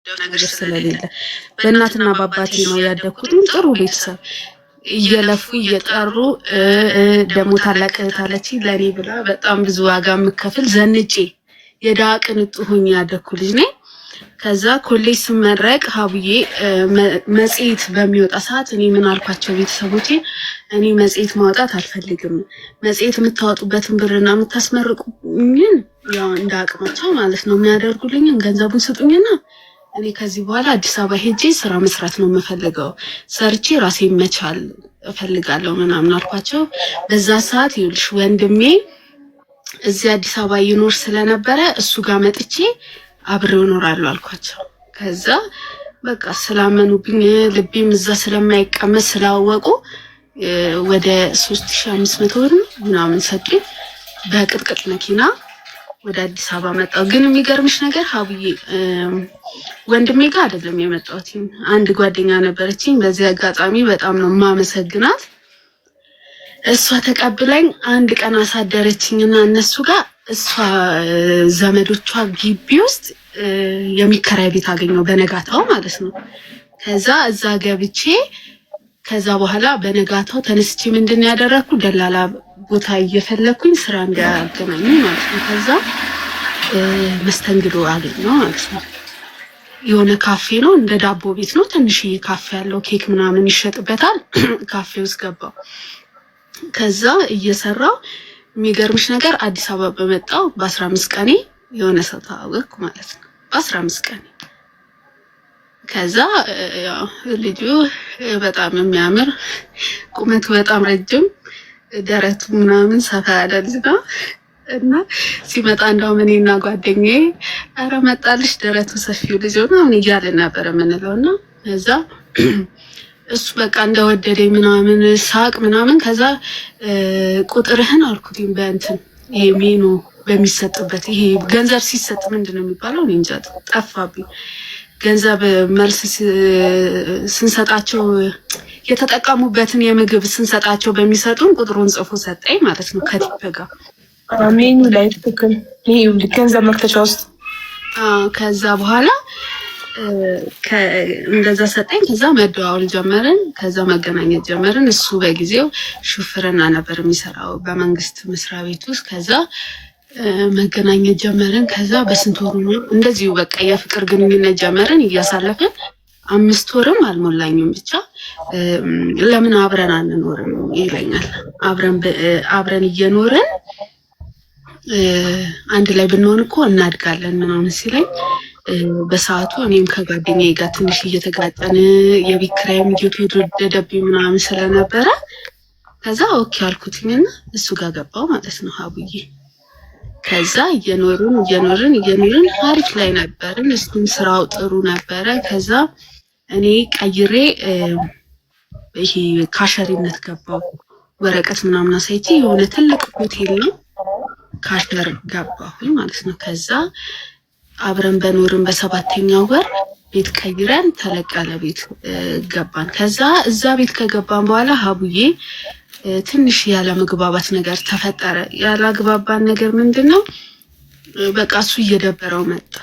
ነገር ስለሌለ በእናትና በአባቴ ነው ያደኩት። ጥሩ ቤተሰብ እየለፉ እየጠሩ ደግሞ ታላቅ እህት አለችኝ ለኔ ብላ በጣም ብዙ ዋጋ የምከፍል ዘንጬ የድሃ ቅንጡ ሆኜ ያደኩ ልጅ ነኝ። ከዛ ኮሌጅ ስመረቅ ሀቡዬ መጽሔት በሚወጣ ሰዓት እኔ ምን አልኳቸው ቤተሰቦቼ፣ እኔ መጽሔት ማውጣት አልፈልግም፣ መጽሔት የምታወጡበትን ብርና የምታስመርቁኝን ያው እንደ አቅማቸው ማለት ነው የሚያደርጉልኝን ገንዘቡን ስጡኝና እኔ ከዚህ በኋላ አዲስ አበባ ሄጄ ስራ መስራት ነው የምፈልገው፣ ሰርቼ ራሴ መቻል እፈልጋለሁ ምናምን አልኳቸው። በዛ ሰዓት ይኸውልሽ ወንድሜ እዚህ አዲስ አበባ ይኖር ስለነበረ እሱ ጋር መጥቼ አብሬው እኖራለሁ አልኳቸው። ከዛ በቃ ስላመኑብኝ ልቤም እዛ ስለማይቀመስ ስላወቁ ወደ 3500 ብር ምናምን ሰጡኝ። በቅጥቅጥ መኪና ወደ አዲስ አበባ መጣሁ። ግን የሚገርምሽ ነገር ሀቡዬ ወንድሜ ጋር አይደለም የመጣሁት፣ አንድ ጓደኛ ነበረችኝ። በዚህ አጋጣሚ በጣም ነው የማመሰግናት። እሷ ተቀብላኝ አንድ ቀን አሳደረችኝና እነሱ ጋር እሷ ዘመዶቿ ግቢ ውስጥ የሚከራይ ቤት አገኘው በነጋታው ማለት ነው። ከዛ እዛ ገብቼ ከዛ በኋላ በነጋታው ተነስቼ ምንድን ያደረኩ ደላላ ቦታ እየፈለኩኝ ስራ እንዲያገናኙ ማለት ነው። ከዛ መስተንግዶ አገኘው ማለት ነው። የሆነ ካፌ ነው፣ እንደ ዳቦ ቤት ነው፣ ትንሽዬ ካፌ ያለው ኬክ ምናምን ይሸጥበታል። ካፌ ውስጥ ገባው። ከዛ እየሰራው የሚገርምሽ ነገር አዲስ አበባ በመጣው በ15 ቀኔ የሆነ ሰው ታወቅኩ ማለት ነው። በ15 ቀኔ ከዛ ያው ልጁ በጣም የሚያምር ቁመቱ በጣም ረጅም ደረቱ ምናምን ሰፋ ያለ ልጅ ነው እና ሲመጣ እንደውም እኔና ጓደኛዬ ኧረ መጣልሽ ደረቱ ሰፊው ልጅ ነው ምን እያለ ነበር የምንለውና ከዛ እሱ በቃ እንደወደደኝ ምናምን ሳቅ ምናምን። ከዛ ቁጥርህን አልኩትኝ በእንትን ይሄ ሜኑ በሚሰጥበት ይሄ ገንዘብ ሲሰጥ ምንድነው የሚባለው እኔ እንጃ ጠፋብኝ። ገንዘብ መልስ ስንሰጣቸው የተጠቀሙበትን የምግብ ስንሰጣቸው በሚሰጡን ቁጥሩን ጽፎ ሰጠኝ ማለት ነው ከቲፕ ጋር ሜኑ ላይ ትክክል ይሄ ገንዘብ መክተቻ ውስጥ ከዛ በኋላ እንደዛ ሰጠኝ። ከዛ መደዋወል ጀመርን፣ ከዛ መገናኘት ጀመርን። እሱ በጊዜው ሹፍርና ነበር የሚሰራው በመንግስት መስሪያ ቤት ውስጥ። ከዛ መገናኘት ጀመርን። ከዛ በስንት ወሩ ነው እንደዚሁ በቃ የፍቅር ግንኙነት ጀመርን እያሳለፍን 5 ወርም አልሞላኝም ብቻ ለምን አብረን አንኖርም ይለኛል። አብረን እየኖርን አንድ ላይ ብንሆን እኮ እናድጋለን ምናምን ሲለኝ በሰዓቱ እኔም ከጓደኛዬ ጋር ትንሽ እየተጋጠን የቤት ኪራይም እየተወደደብኝ ምናምን ስለነበረ ከዛ ኦኬ አልኩትኝና እሱ ጋር ገባው ማለት ነው ሀቡዬ። ከዛ እየኖርን አሪፍ ላይ ነበርን። እሱም ስራው ጥሩ ነበረ። ከዛ እኔ ቀይሬ ይሄ ካሸሪነት ገባው። ወረቀት ምናምን አሳይቼ የሆነ ትልቅ ሆቴል ነው ካሸር ገባሁኝ ማለት ነው። ከዛ አብረን በኖርን በ7ኛው ወር ቤት ቀይረን ተለቅ ያለ ቤት ገባን። ከዛ እዛ ቤት ከገባን በኋላ ሀቡዬ ትንሽ ያለ መግባባት ነገር ተፈጠረ። ያለ አግባባን ነገር ምንድነው በቃ እሱ እየደበረው መጣ።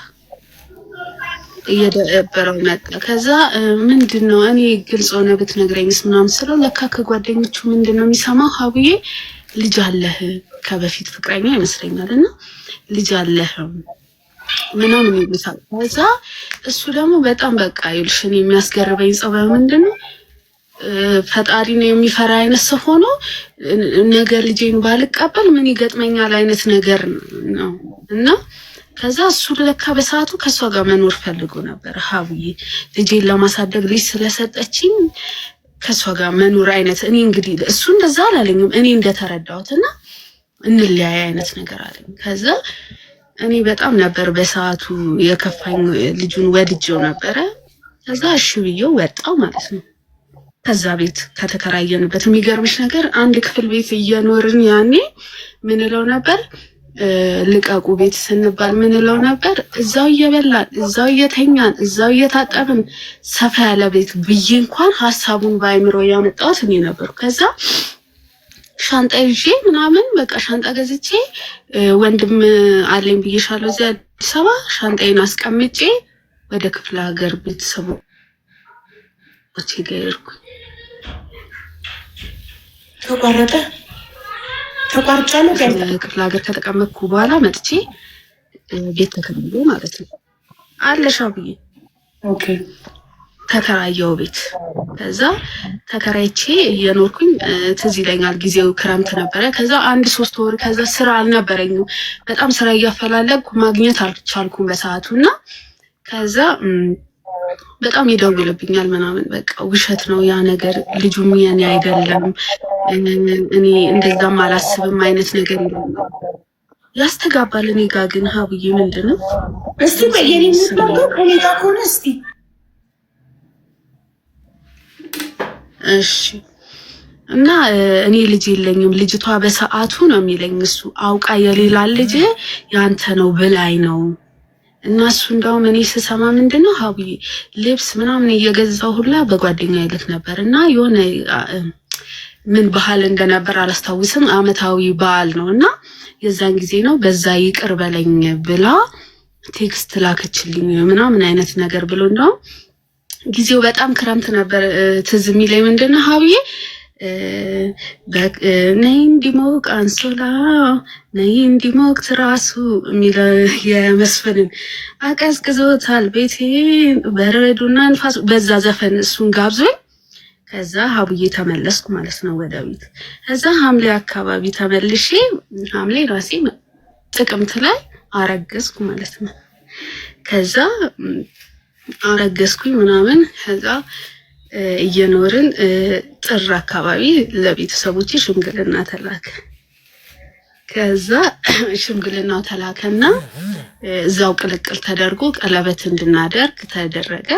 ከዛ ምንድነው እኔ ግልጽ ሆነ ብትነግረኝስ ምናምን ስለው ለካ ከጓደኞቹ ምንድነው የሚሰማው ሀቡዬ ልጅ አለህ ከበፊት ፍቅረኛ ይመስለኛልና ልጅ አለህ ምናምን ይሉታል። ከዛ እሱ ደግሞ በጣም በቃ ይልሽን የሚያስገርበኝ ጸባዩ ምንድነው ፈጣሪ ነው የሚፈራ አይነት ሰው ሆኖ ነገ ልጄን ባልቀበል ምን ይገጥመኛል አይነት ነገር ነው። እና ከዛ እሱ ለካ በሰዓቱ ከሷ ጋር መኖር ፈልጎ ነበር ሀቡዬ ልጄን ለማሳደግ ልጅ ስለሰጠችኝ ከሷ ጋር መኖር አይነት እኔ እንግዲህ እሱ እንደዛ አላለኝም እኔ እንደተረዳሁትና እንለያይ አይነት ነገር አለኝ። ከዛ እኔ በጣም ነበር በሰዓቱ የከፋኝ ልጁን ወድጄው ነበረ። ከዛ እሺ ብዬው ወጣው ማለት ነው ከዛ ቤት ከተከራየንበት። የሚገርምሽ ነገር አንድ ክፍል ቤት እየኖርን ያኔ ምንለው ነበር ልቀቁ ቤት ስንባል ምንለው ነበር እዛው እየበላን እዛው እየተኛን እዛው እየታጠብን ሰፋ ያለ ቤት ብዬ እንኳን ሐሳቡን ባይምሮ ያመጣሁት እኔ ነበር። ከዛ ሻንጣ ይዤ ምናምን በቃ ሻንጣ ገዝቼ ወንድም አለኝ ብዬሻለሁ እዚያ አዲስ አበባ ሻንጣዬን አስቀምጬ ወደ ክፍለ ሀገር ቤተሰቦቼ ጋር ሄድኩኝ። ተቋርጫለሁ። ክፍለ ሀገር ከተቀመጥኩ በኋላ መጥቼ ቤት ተከራየሁ ማለት ነው። አለሻብዬ ኦኬ ተከራየሁ ቤት። ከዛ ተከራይቼ እየኖርኩኝ ትዝ ይለኛል፣ ጊዜው ክረምት ነበረ። ከዛ 1-3 ወር ከዛ ስራ አልነበረኝም። በጣም ስራ እያፈላለግኩ ማግኘት አልቻልኩም በሰዓቱና ከዛ በጣም ይደውልብኛል ምናምን፣ በቃ ውሸት ነው ያ ነገር፣ ልጁም የኔ አይደለም፣ እኔ እንደዛም አላስብም አይነት ነገር ይላል ያስተጋባል። እኔ ጋር ግን ሀብዬ ምንድነው እስቲ በየኔ ምትለው ከኔ ጋር ሆነ እስቲ እሺ። እና እኔ ልጅ የለኝም፣ ልጅቷ በሰዓቱ ነው የሚለኝ እሱ፣ አውቃ የሌላ ልጅ ያንተ ነው ብላይ ነው። እና እሱ እንደውም እኔ ስሰማ ምንድነው ሀብዬ ልብስ ምናምን እየገዛው ሁላ በጓደኛ ይልክ ነበር። እና የሆነ ምን ባህል እንደነበር አላስታውስም፣ አመታዊ በዓል ነው እና የዛን ጊዜ ነው በዛ ይቅር በለኝ ብላ ቴክስት ላከችልኝ ምናምን አይነት ነገር ብሎ እንደውም ጊዜው በጣም ክረምት ነበር። ትዝ የሚለኝ ምንድነው ሀብዬ ነይ እንዲሞቅ አንሶላ ነይ እንዲሞቅ ትራሱ የሚለው የመስፍንን አቀዝቅዞታል ቤቴን በረዶና ንፋሱ በዛ ዘፈን እሱን ጋብዞኝ ከዛ ሀብዬ ተመለስኩ ማለት ነው ወደ ቤት። ከዛ ሐምሌ አካባቢ ተመልሼ ሐምሌ ራሴ ጥቅምት ላይ አረገዝኩ ማለት ነው። ከዛ አረገዝኩኝ ምናምን ከዛ እየኖርን ጥር አካባቢ ለቤተሰቦቼ ሽምግልና ተላከ። ከዛ ሽምግልናው ተላከና እዛው ቅልቅል ተደርጎ ቀለበት እንድናደርግ ተደረገ።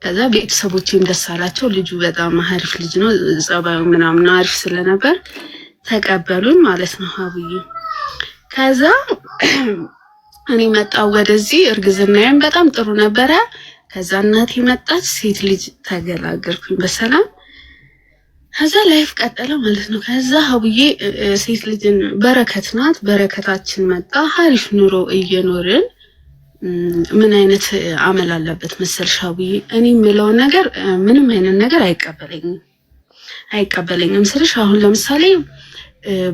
ከዛ ቤተሰቦቼም ደስ አላቸው። ልጁ በጣም አሪፍ ልጅ ነው፣ ጸባዩ ምናምን አሪፍ ስለነበር ተቀበሉን ማለት ነው ሀብዬ። ከዛ እኔ መጣሁ ወደዚህ፣ እርግዝናዬም በጣም ጥሩ ነበረ። ከዛ እናቴ መጣች፣ ሴት ልጅ ተገላገልኩኝ በሰላም። ከዛ ላይፍ ቀጠለ ማለት ነው። ከዛ ሀብዬ ሴት ልጅን በረከት ናት፣ በረከታችን መጣ። አሪፍ ኑሮ እየኖርን ምን አይነት አመል አለበት መሰልሽ ሀብዬ፣ እኔ የምለው ነገር ምንም አይነት ነገር አይቀበለኝም ስልሽ፣ አሁን ለምሳሌ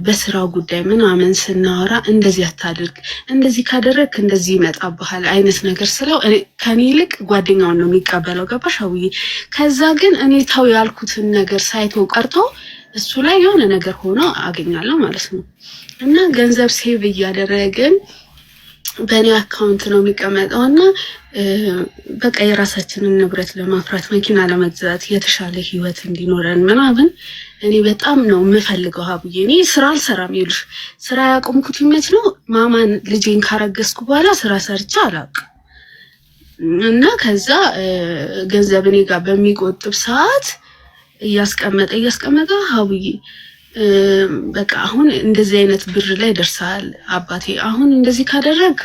በስራው ጉዳይ ምናምን ስናወራ እንደዚህ አታድርግ፣ እንደዚህ ካደረግክ እንደዚህ ይመጣብሃል አይነት ነገር ስለው ከኔ ይልቅ ጓደኛውን ነው የሚቀበለው። ገባሽ ሀብዬ? ከዛ ግን እኔ ተው ያልኩትን ነገር ሳይተው ቀርቶ እሱ ላይ የሆነ ነገር ሆኖ አገኛለሁ ማለት ነው። እና ገንዘብ ሴቭ እያደረግን በእኔ አካውንት ነው የሚቀመጠው እና በቃ የራሳችንን ንብረት ለማፍራት መኪና ለመግዛት የተሻለ ህይወት እንዲኖረን ምናምን እኔ በጣም ነው የምፈልገው ሀብዬ። እኔ ስራ አልሰራም፣ ይኸውልሽ ስራ ያቆምኩት መች ነው ማማን ልጄን ካረገዝኩ በኋላ ስራ ሰርቼ አላውቅም። እና ከዛ ገንዘብ እኔ ጋር በሚቆጥብ ሰዓት እያስቀመጠ ሀብዬ በቃ አሁን እንደዚህ አይነት ብር ላይ ደርሰሃል አባቴ፣ አሁን እንደዚህ ካደረግ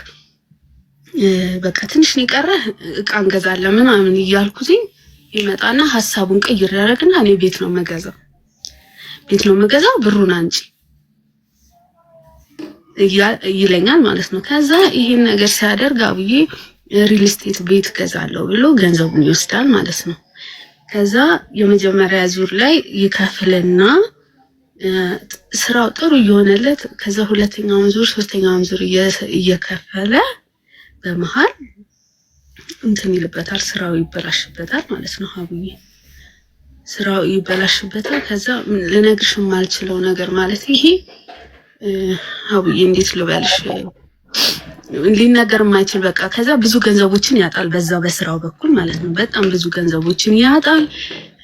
በቃ ትንሽ ነው የቀረህ እቃ እንገዛለን ምናምን እያልኩትኝ ይመጣና ሀሳቡን ቀይር ያደርግና እኔ ቤት ነው የምገዛው ብሩን አንቺ ይለኛል ማለት ነው። ከዛ ይሄን ነገር ሲያደርግ አብዬ ሪል ስቴት ቤት ገዛለሁ ብሎ ገንዘቡን ይወስዳል ማለት ነው። ከዛ የመጀመሪያ ዙር ላይ ይከፍልና ስራው ጥሩ እየሆነለት ከዛ ሁለተኛውን ዙር ሶስተኛውን ዙር እየከፈለ በመሃል እንትን ይልበታል፣ ስራው ይበላሽበታል ማለት ነው ሀብዬ። ስራው ይበላሽበታል። ከዛ ልነግርሽ የማልችለው ነገር ማለት ይሄ ሀብዬ እንዴት ልበልሽ፣ ሊነገር የማይችል በቃ። ከዛ ብዙ ገንዘቦችን ያጣል በዛ በስራው በኩል ማለት ነው። በጣም ብዙ ገንዘቦችን ያጣል።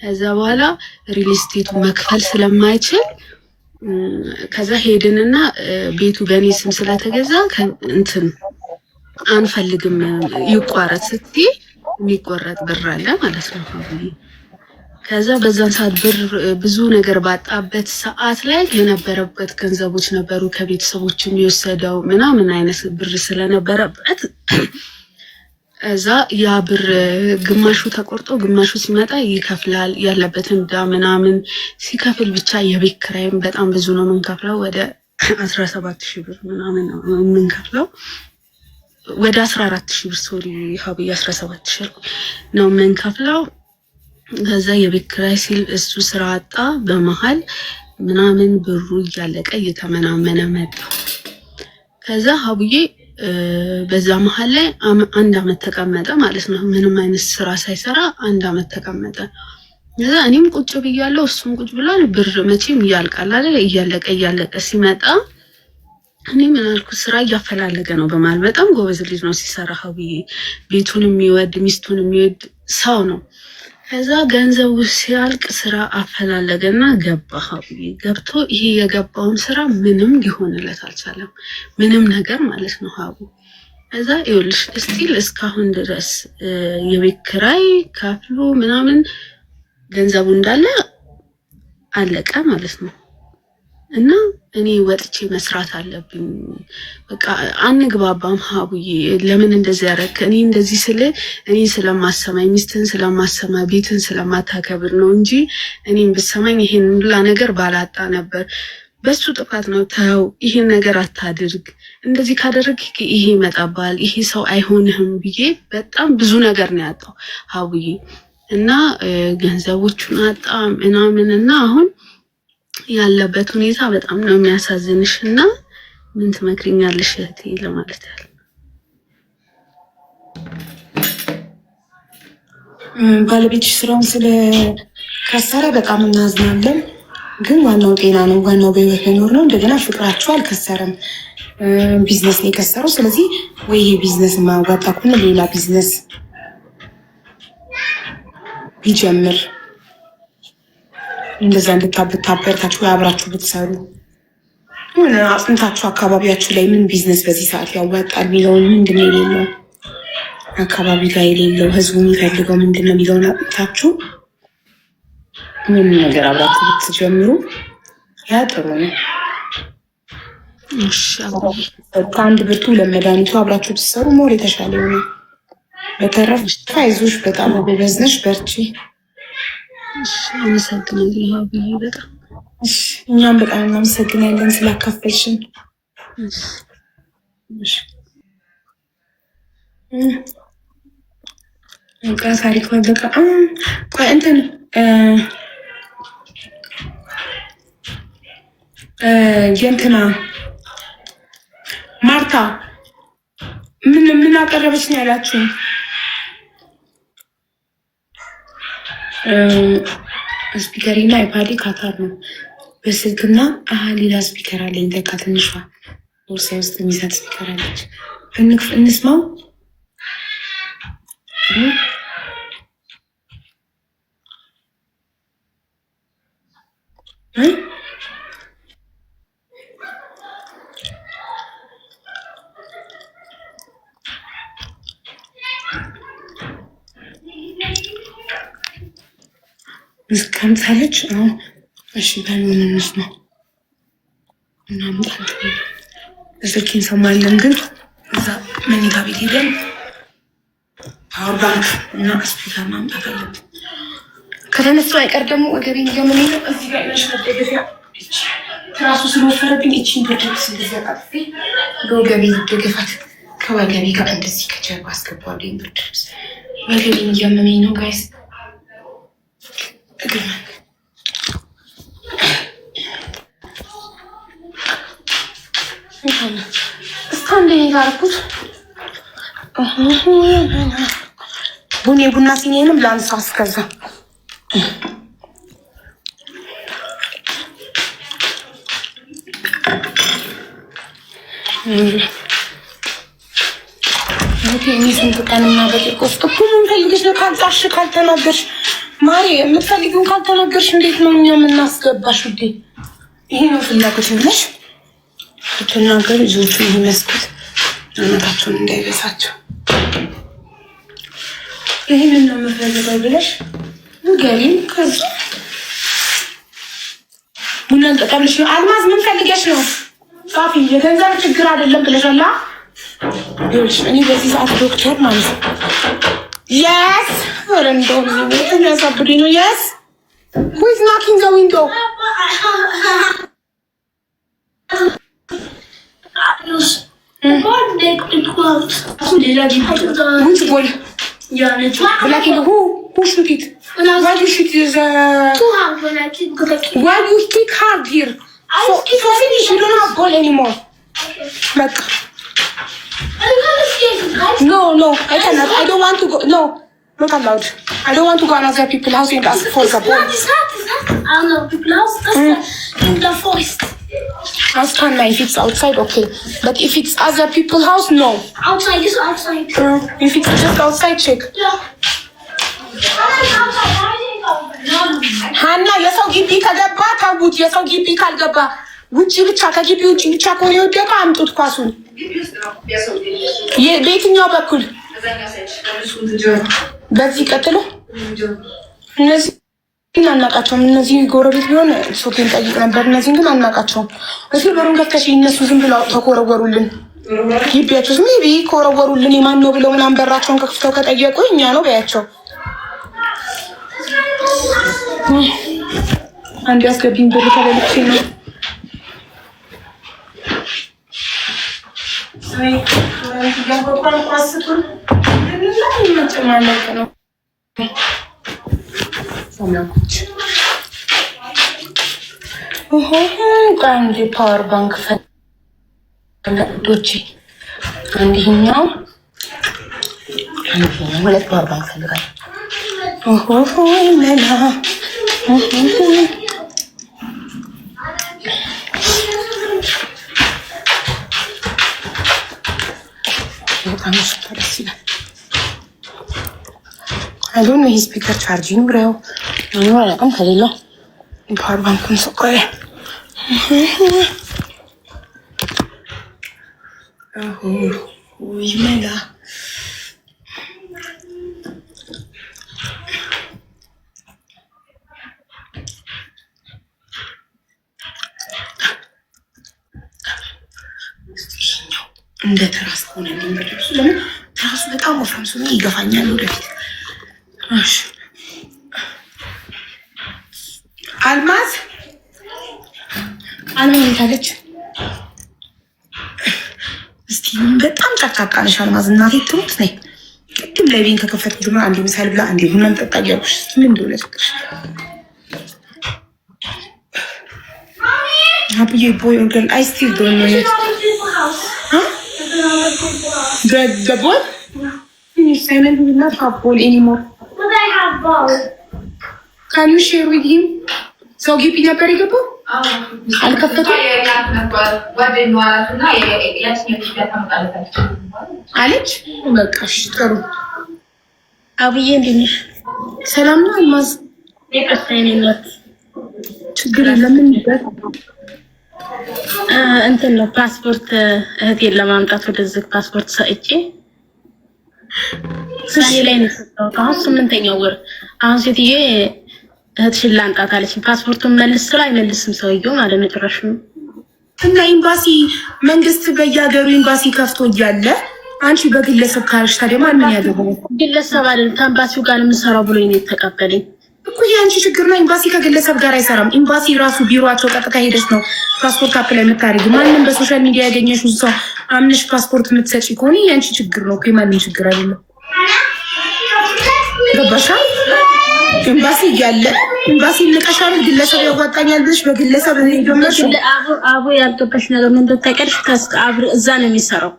ከዛ በኋላ ሪል ስቴቱ መክፈል ስለማይችል ከዛ ሄድንና ቤቱ በእኔ ስም ስለተገዛ እንትን አንፈልግም ይቋረጥ ስትይ የሚቆረጥ ብር አለ ማለት ነው ሀብዬ። ከዛ በዛን ሰዓት ብር ብዙ ነገር ባጣበት ሰዓት ላይ የነበረበት ገንዘቦች ነበሩ ከቤተሰቦች የሚወሰደው ምናምን አይነት ብር ስለነበረበት እዛ ያ ብር ግማሹ ተቆርጦ ግማሹ ሲመጣ ይከፍላል ያለበትን ዕዳ ምናምን ሲከፍል ብቻ የቤት ኪራይም በጣም ብዙ ነው የምንከፍለው፣ ወደ 17,000 ብር ምናምን ነው የምንከፍለው። ወደ 14,000 ብር ሶሪ ሀብ 17,000 ነው የምንከፍለው። ከዛ የቤት ኪራይ ሲል እሱ ስራ አጣ በመሃል ምናምን ብሩ እያለቀ እየተመናመነ መጣ። ከዛ ሀቡዬ በዛ መሃል ላይ 1 አመት ተቀመጠ ማለት ነው። ምንም አይነት ስራ ሳይሰራ 1 አመት ተቀመጠ። ከዛ እኔም ቁጭ ብያለሁ እሱም ቁጭ ብሏል። ብር መቼም ያልቃል አይደል? እያለቀ ሲመጣ እኔ ምን አልኩ፣ ስራ እያፈላለገ ነው በማለት በጣም ጎበዝ ልጅ ነው ሲሰራ ሀቡዬ፣ ቤቱን የሚወድ ሚስቱን የሚወድ ሰው ነው። ከዛ ገንዘቡ ሲያልቅ ስራ አፈላለገና ገባ ሀቡዬ። ገብቶ ይሄ የገባውን ስራ ምንም ሊሆንለት አልቻለም፣ ምንም ነገር ማለት ነው ሀቡ። ከዛ ይኸውልሽ እስቲል እስካሁን ድረስ የቤት ኪራይ ከፍሎ ምናምን ገንዘቡ እንዳለ አለቀ ማለት ነው። እና እኔ ወጥቼ መስራት አለብኝ። በቃ አንግባባም ሀቡዬ፣ ለምን እንደዚህ ያደረክ? እኔ እንደዚህ ስለ እኔ ስለማሰማኝ ሚስትን ስለማሰማ ቤትን ስለማታከብር ነው እንጂ እኔም ብሰማኝ ይሄን ሁላ ነገር ባላጣ ነበር። በሱ ጥፋት ነው። ተው፣ ይሄን ነገር አታድርግ፣ እንደዚህ ካደረግ ይሄ ይመጣባል፣ ይሄ ሰው አይሆንህም ብዬ በጣም ብዙ ነገር ነው ያጣው ሀቡዬ። እና ገንዘቦቹን አጣ ምናምን እና አሁን ያለበት ሁኔታ በጣም ነው የሚያሳዝንሽ። እና ምን ትመክሪኛለሽ እህቴ ለማለት ያለ ባለቤትሽ ስራውን ስለከሰረ በጣም እናዝናለን። ግን ዋናው ጤና ነው፣ ዋናው በህይወት መኖር ነው። እንደገና ፍቅራችሁ አልከሰረም፣ ቢዝነስ ነው የከሰረው። ስለዚህ ወይ ይሄ ቢዝነስ ማዋጣ ከሆነ ሌላ ቢዝነስ ቢጀምር እንደዛ እንድታበረታችሁ አብራችሁ ብትሰሩ ምን አጥንታችሁ አካባቢያችሁ ላይ ምን ቢዝነስ በዚህ ሰዓት ያዋጣል የሚለውን ምንድነው የሌለው አካባቢ ላይ የሌለው ህዝቡ የሚፈልገው ምንድነው የሚለውን አጥንታችሁ ምን ነገር አብራችሁ ብትጀምሩ ያ ጥሩ ነው። ከአንድ ብርቱ ለመድኃኒቱ አብራችሁ ብትሰሩ ሞር የተሻለ ነው። በተረፈ አይዞሽ፣ በጣም ጎበዝ ነሽ፣ በርቺ። አመሰግናለሁ ሀቡዬ በጣም። እኛም በጣም እናመሰግናለን ስላካፈልሽን። ታሪክ በቃ እንትን የእንትና ማርታ ምን አቀረበች ነው ያላችሁ? ስፒከሪና አይፓዲ ካታር ነው በስልክና ሌላ ስፒከር አለኝ። ለካ ትንሿ ቦርሳ ውስጥ የሚዛት ስፒከር አለች። እንስማው። እስከምታለች እሺ በምን እንስማው እናምጣት። እዚህን ሰማለን ግን እዛ መኝታ ቤት ሄደን ፓወር ባንክ እና ስፒከር ማምጣት አለብን። ከተነሱ አይቀር ደግሞ ወገቤን እያመመኝ ነው። እዚህ ጋር ነሽ መደገፊያ ትራሱ ስለወፈረብኝ እቺን ብርድልብስ እንደዚህ አጣጥፌ በወገቤ ልደገፋት። ከወገቤ ጋር እንደዚህ ከጀርባ አስገባለሁ። ብርድልብስ ወገቤን እያመመኝ ነው ጋይስ። እስካንዴ ጋርኩት ቡና ሲኔንም ላንሳ እስከዛ ስንት ቀንና በቂርቆስ ምን ፈልግሽ ነው? ካልጻፍሽ ካልተናገርሽ ማሪ የምትፈልጊውን ካልተናገርሽ እንዴት ነው እኛ የምናስገባሽ? ውዴ ይሄ ነው ፍላጎት ብለሽ ብትናገር ልጆቹ የሚመስኩት እውነታቸውን እንዳይበሳቸው ይህንን ነው የምፈልገው ብለሽ ንገሪኝ። ከዛ ቡና እንጠጣብልሽ ነው። አልማዝ ምን ፈልገሽ ነው? ጻፊ። የገንዘብ ችግር አይደለም ብለሻላ። እኔ በዚህ ሰዓት ዶክተር ማለት ነው። የስ እንደው የሚያሳብዱኝ ነው። የስ who is knocking the window? Which ball? Black and who shoot it? Why you shoot is why you kick hard here? So finish, you don't have ball anymore. But no, I cannot. I don't want to go. No, not allowed. I don't want to go another people's house and ask for the ball. I don't know, people's house. That's in the forest. Ask Hannah if it's outside, okay. But if it's other people's house, no. Outside is outside. If it's just outside, check. Yeah. Hannah, የሰው ግቢ ከገባ ታውት የሰው ግቢ ካልገባ ውጪ ብቻ ከግቢ ውጪ ብቻ ከሆነ ወደቀ አምጡት ኳሱን። በየትኛው በኩል በዚህ ቀጥሎ እነዚህ አናቃቸውም። እነዚህ ጎረቤት ቢሆን ሶኬን ጠይቅ ነበር። እነዚህን ግን አናቃቸውም። እሺ በሩን ከፍተሽ እነሱ ዝም ብለው ተኮረወሩልን። ግቢያቸው ሜቢ ኮረወሩልን የማን ነው ብለው ምናምን በራቸውን ከፍተው ከጠየቁ እኛ ነው በያቸው። አንድ ያስገቢኝ ብር ተበልቼ ነው። አይ ያንቆቋን ቋስቱን ነው ሰላምች አንድ ፓወር ባንክ ፈለዶች አንደኛው ሁለት ፓወር ባንክ ፈልጋለሁ። ለላ በጣም ደስ ይላል። I don't know his speaker charging bro. No, I'm telling you. Power bank is so good. Oh, yimela. እንደ ተራስ ሆነ እንደምትደርሱ ለምን ተራሱ በጣም ወፍራም ስለሆነ ይገፋኛል ወደፊት። እሺ አልማዝ ታለች። እስቲ በጣም ጫቃቃ ነሽ አልማዝ። እናቴ ትሙት ነኝ። ቅድም ለቤን ከከፈትኩ ጀምሮ አንዴ ምሳሌ ብላ አንዴ ቡና ጠጣ እያልኩሽ ምን እንደሆነ ልትሽ Happy boy or girl? I still don't know yet. Huh? The ball? He's silent. He will not have ball anymore. But I have ball. Can you share with him? So give me a perigopo? አልከፈቱም አለች። በቃ እሺ ጥሩ። አብዬ እንዴት ነሽ? ሰላም ነው አልማዝ? የቀሰኝነት ችግር ለምን እንትን ነው ፓስፖርት እህቴን ለማምጣት ወደዚህ ፓስፖርት ሰጥቼ ሰኔ ላይ ነው የሰጠሁት። አሁን 8ኛው ወር አሁን ሴትዬ እህትሽን ላምጣት አለችኝ። ፓስፖርቱን መልስ ስራ አይመልስም ሰውየው ማለት ነው ጭራሽ ነው። እና ኤምባሲ መንግስት በየሀገሩ ኤምባሲ ከፍቶ እያለ አንቺ በግለሰብ ካርሽ ታዲያ ማን ያደርገው? ግለሰብ አይደል ከኤምባሲው ጋር የምሰራው ብሎ ነው የተቀበለኝ እኮ። የአንቺ ችግር ነው። ኤምባሲ ከግለሰብ ጋር አይሰራም። ኤምባሲ ራሱ ቢሮአቸው ቀጥታ ሄደሽ ነው ፓስፖርት አፕላይ የምታደርጊው። ማንንም በሶሻል ሚዲያ ያገኘሽው ሰው አምነሽ ፓስፖርት የምትሰጪ ከሆነ የአንቺ ችግር ነው እኮ የማንም ችግር አይደለም። ገባሻ? ኤምባሲ እያለ ኤምባሲ ልቀሻል ግለሰብ ያዋጣኛል ብለሽ በግለሰብ እንደምነሽ አቡ ያልተበሽ ነገር ምን እንደታቀርሽ ከአብር እዛ ነው የሚሰራው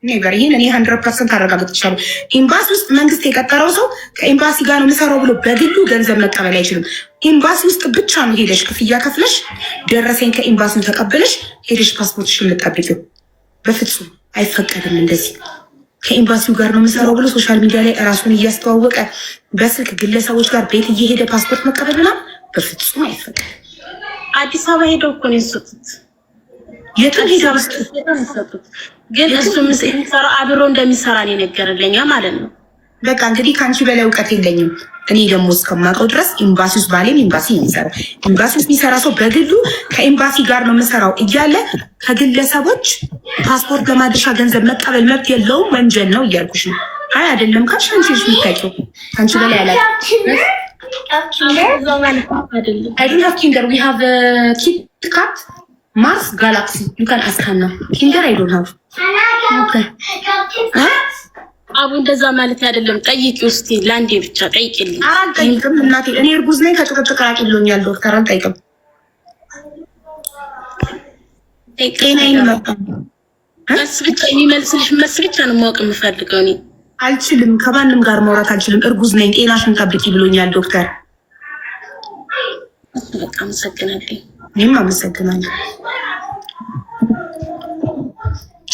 ኔቨር ይሄን እኔ 100% አረጋግጥሻለሁ። ኤምባሲ ውስጥ መንግስት የቀጠረው ሰው ከኤምባሲ ጋር ነው የሚሰራው ብሎ በግሉ ገንዘብ መቀበል አይችልም። ኤምባሲ ውስጥ ብቻ ነው ሄደሽ ክፍያ ከፍለሽ ደረሰኝ ከኤምባሲው ተቀበለሽ ሄደሽ ፓስፖርትሽን ልትጠብቂው። በፍጹም አይፈቀድም እንደዚህ። ከኤምባሲው ጋር ነው የሚሰራው ብሎ ሶሻል ሚዲያ ላይ እራሱን እያስተዋወቀ በስልክ ግለሰቦች ጋር ቤት እየሄደ ፓስፖርት መቀበልና በፍጹም አይፈቀድም። አዲስ አበባ ሄደው እኮ ነው የሰጡት። የቱን ሄደው የሰጡት? ግን እሱ የሚሰራው አብሮ እንደሚሰራ ነው የነገረልኝ ማለት ነው። በቃ እንግዲህ ከአንቺ በላይ እውቀት የለኝም። እኔ ደግሞ እስከማውቀው ድረስ ኤምባሲ ውስጥ ባሌም ኤምባሲ ነው የሚሰራው። ኤምባሲ ውስጥ የሚሰራ ሰው በግሉ ከኤምባሲ ጋር ነው የምሰራው እያለ ከግለሰቦች ፓስፖርት ለማድረሻ ገንዘብ መቀበል መብት የለውም፣ ወንጀል ነው እያልኩሽ ነው። አይ አይደለም ካልሽ አንቺ ልጅ የምታውቂው ከአንቺ በላይ ያለ I don't have Kinder. We have Kit Kat. Mars Galaxy. You can ask Hannah. Kinder I don't have. Okay. አቡ እንደዛ ማለት አይደለም። ጠይቂው እስቲ ላንዴ ብቻ ጠይቂልኝ። አልጠይቅም እናቴ። እኔ እርጉዝ ነኝ ከጭቅጭቅ ራቂ ብሎኛል ዶክተር። አልጠይቅም። ጤናዬን መጣ መልስ ብቻ የሚመልስልሽ መልስ ብቻ ነው ማወቅ የምፈልገው እኔ። አልችልም፣ ከማንም ጋር ማውራት አልችልም። እርጉዝ ነኝ፣ ጤናሽን ጠብቂ ብሎኛል ዶክተር። በቃ አመሰግናለሁ። እኔም አመሰግናለሁ።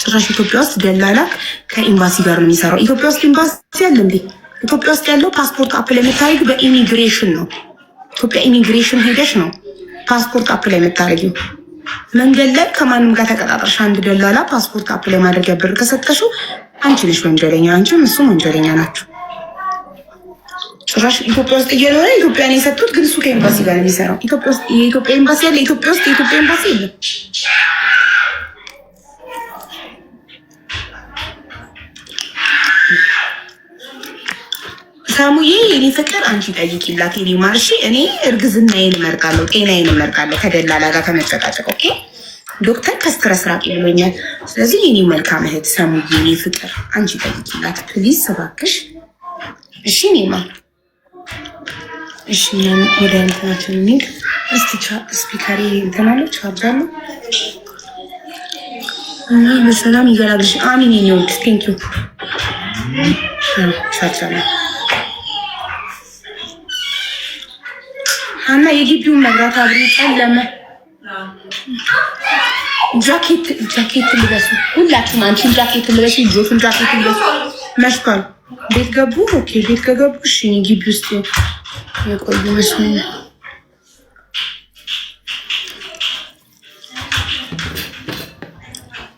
ጭራሽ ኢትዮጵያ ውስጥ ደላላ ከኤምባሲ ጋር ነው የሚሰራው። ኢትዮጵያ ውስጥ ኤምባሲ አለ እንዴ? ኢትዮጵያ ውስጥ ያለው ፓስፖርት አፕላይ የምታደርጊው በኢሚግሬሽን ነው። ኢትዮጵያ ኢሚግሬሽን ሄደሽ ነው ፓስፖርት አፕላይ የምታደርጊው። መንገድ ላይ ከማንም ጋር ተቀጣጥረሽ አንድ ደላላ ፓስፖርት አፕላይ ማድረጊያ ብር ከሰጠሽው አንቺ ነሽ ወንጀለኛ፣ አንቺም እሱም ወንጀለኛ ናቸው። ጭራሽ ኢትዮጵያ ውስጥ እየኖረ ኢትዮጵያን የሰጡት ግን እሱ ከኤምባሲ ጋር ነው የሚሰራው። ኢትዮጵያ ውስጥ የኢትዮጵያ ኤምባሲ አለ። ኢትዮጵያ ውስጥ የኢትዮጵያ ኤምባሲ የለም። ሳሙዬ የኔ ፍቅር አንቺ ጠይቂላት የኔ ማርሺ። እኔ እርግዝናዬን እመርጣለሁ፣ ጤናዬን እመርጣለሁ ከደላላ ጋር ከመጨቃጨቅ። ኦኬ ዶክተር ከስትረስ ራቂ ብሎኛል። ስለዚህ የኔ መልካም እህት ሳሙዬ የኔ ፍቅር አንቺ ጠይቂላት ፕሊዝ እባክሽ። እሺ ኔማ እሺ ወደ እንትናችን እንሂድ እስቲ። ስፒከሪ እንትናለች አብዛሉ እና በሰላም ይገላግልሽ። አሚን የኔ ወድ ቴንኪዩ ቻቻላ እና የግቢውን መብራት አብሪ ጨለመ። ጃኬት ልበሱ ሁላችሁም። አንቺን ጃኬት ልበሱ፣ ልጆቹን ጃኬት ልበሱ። መሽቷል። ቤት ገቡ። ኦኬ ቤት ከገቡ እሺ ግቢ ውስጥ የቆዩ መስሎኝ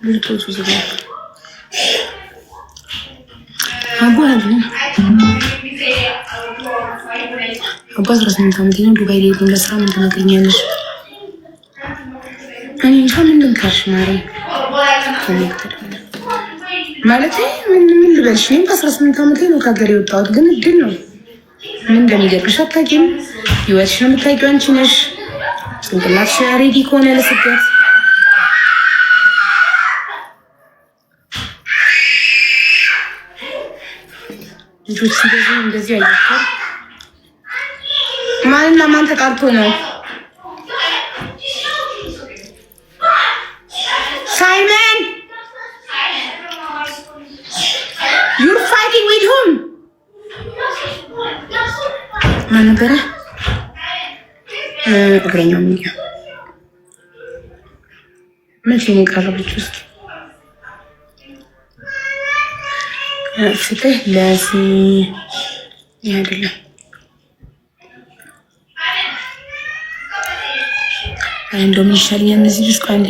ልቶቹ ዝጋ አባሉ አባ 18 ዓመት ነው። ዱባይ ላይ ነው ለስራ። ምን ትነግሪኛለሽ? እኔ እንጃ ምን ልንካሽ ማሪ ማለት ምን ልበልሽ? እኔም ከ18 ዓመት ነው ከሀገር የወጣሁት፣ ግን እድል ነው። ምን እንደሚገርምሽ አታውቂም። ህይወትሽን የምታውቂው አንቺ ነሽ። ጭንቅላትሽ ሬዲ ከሆነ ለስደት ልጆች ሲገዙ እንደዚህ አይደለም። ማንና ማን ተጣልቶ ነው? ሳይመን you're fighting with whom? ማን ነበረ? እግረኛው ምን ነው? ምን ሲሆን ቀረበች ውስጥ ፍትህ ለዚህ አይደለም። እንደውም ይሻለኛል እነዚህ ልጅ ቃንዴ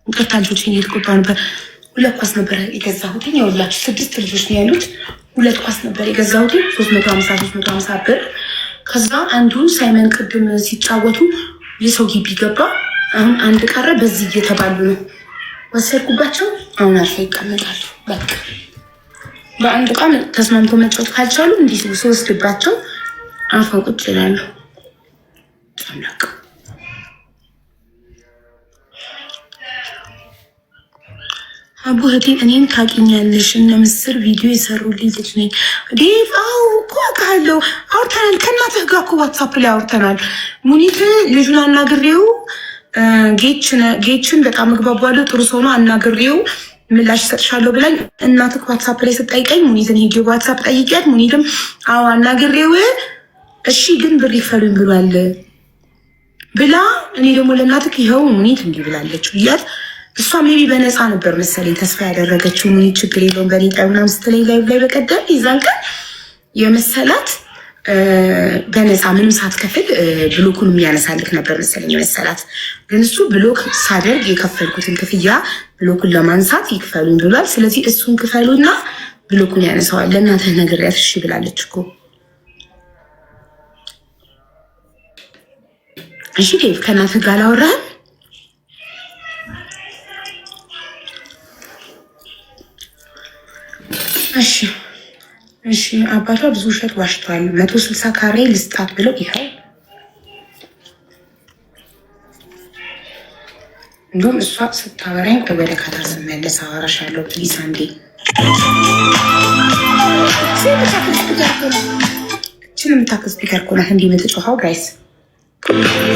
ቅርታ ልጆችን እየተቆጣ ነበር። 2 ኳስ ነበር የገዛሁት። ያውላችሁ 6 ልጆች ነው ያሉት። 2 ኳስ ነበር የገዛሁት 350 ብር። ከዛ አንዱን ሳይመን ቅድም ሲጫወቱ የሰው ግቢ ገባ። አሁን አንድ ቀረ። በዚህ እየተባሉ ነው። ወሰድኩባቸው። አሁን አልፈ ይቀመጣሉ። በቃ በአንድ ዕቃ ተስማምቶ መጫወት ካልቻሉ እንዲህ ስወስድባቸው አርፈው ቁጭ ይላሉ። ጨምለቅ አቡ እህቴ እኔን ታውቂኛለሽ። እነ ምስር ቪዲዮ የሰሩልኝ ልጅ ነኝ። ዴቭ አዎ እኮ አውቃለሁ። አውርተናል። ከእናትህ ጋር እኮ ዋትሳፕ ላይ አውርተናል። ሙኒት ልጁን አናግሬው ጌችን በጣም እግባባለሁ፣ ጥሩ ሰው ነው፣ አናግሬው ምላሽ እሰጥሻለሁ ብላኝ እናትህ ዋትሳፕ ላይ ስጠይቀኝ ሙኒትን ሄጄ ዋትሳፕ ጠይቂያት፣ ሙኒትም አዎ አናግሬው እሺ ግን ብር ይፈሉኝ ብሏል ብላ እኔ ደግሞ ለእናትህ ይኸው ሙኒት እንዲህ ብላለች ብያት እሷ ሜቢ በነፃ ነበር መሰለኝ ተስፋ ያደረገችው ሙኒት ችግር የለውም በኔ ጠብ ምናምን ስትለኝ ላይ በቀደም ይዛን ቀን የመሰላት በነፃ ምንም ሳትከፍል ብሎኩን የሚያነሳልክ ነበር መሰለኝ የመሰላት። ግን እሱ ብሎክ ሳደርግ የከፈልኩትን ክፍያ ብሎኩን ለማንሳት ይክፈሉኝ ብሏል። ስለዚህ እሱን ክፈሉና ብሎኩን ያነሳዋል። ለእናትህ ነግሬያት እሺ ብላለች እኮ። እሺ ዴቭ ከእናትህ ጋር አላወራህም? እሺ አባቷ ብዙ ውሸት ዋሽቷል። 160 ካሬ ልስጣት ብለው ይኸው እንደውም እሷ ስታወራኝ ወደ ካታር ስመለስ አወራሻለሁ ፕሊዝ አንዴ። እችን የምታክል ስፒከር እኮ ናት እንዲህ የምትጮኸው ጋይስ